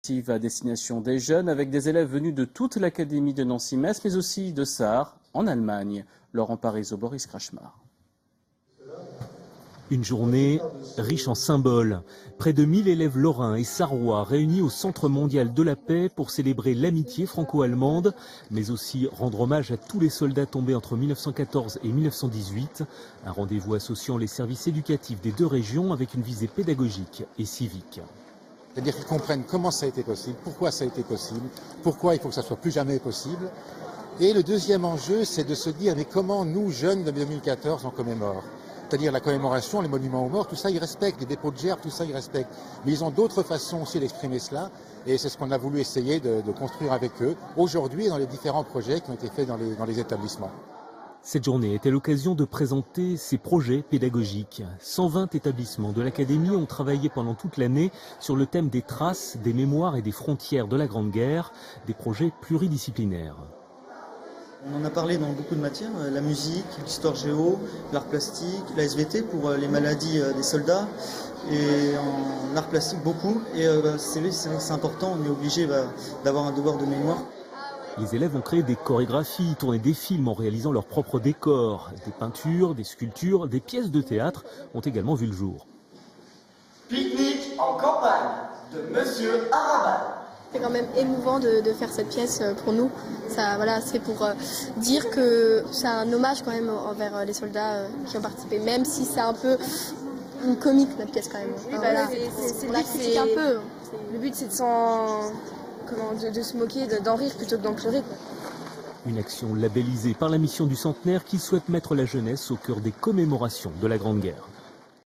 À destination des jeunes avec des élèves venus de toute l'académie de Nancy-Metz, mais aussi de Sarre, en Allemagne. Laurent Parisot, Boris Krachmar. Une journée riche en symboles. Près de 1000 élèves lorrains et sarrois réunis au Centre mondial de la paix pour célébrer l'amitié franco-allemande, mais aussi rendre hommage à tous les soldats tombés entre 1914 et 1918. Un rendez-vous associant les services éducatifs des deux régions avec une visée pédagogique et civique. C'est-à-dire qu'ils comprennent comment ça a été possible, pourquoi ça a été possible, pourquoi il faut que ça soit plus jamais possible. Et le deuxième enjeu, c'est de se dire mais comment nous, jeunes de 2014, on commémore. C'est-à-dire la commémoration, les monuments aux morts, tout ça ils respectent, les dépôts de gerbes, tout ça ils respectent. Mais ils ont d'autres façons aussi d'exprimer cela, et c'est ce qu'on a voulu essayer de construire avec eux, aujourd'hui dans les différents projets qui ont été faits dans les établissements. Cette journée était l'occasion de présenter ces projets pédagogiques. 120 établissements de l'Académie ont travaillé pendant toute l'année sur le thème des traces, des mémoires et des frontières de la Grande Guerre, des projets pluridisciplinaires. On en a parlé dans beaucoup de matières, la musique, l'histoire géo, l'art plastique, la SVT pour les maladies des soldats, et en art plastique beaucoup. Et c'est vrai que c'est important, on est obligé d'avoir un devoir de mémoire. Les élèves ont créé des chorégraphies, tourné des films en réalisant leurs propres décors. Des peintures, des sculptures, des pièces de théâtre ont également vu le jour. Pique-nique en campagne de Monsieur Arabal. C'est quand même émouvant de faire cette pièce pour nous. Ça, voilà, c'est pour dire que c'est un hommage quand même envers les soldats qui ont participé, même si c'est un peu une comique notre pièce quand même. Oui, voilà, c'est un peu. Le but c'est de se moquer, d'en rire plutôt que d'en pleurer, quoi. Une action labellisée par la mission du centenaire qui souhaite mettre la jeunesse au cœur des commémorations de la Grande Guerre.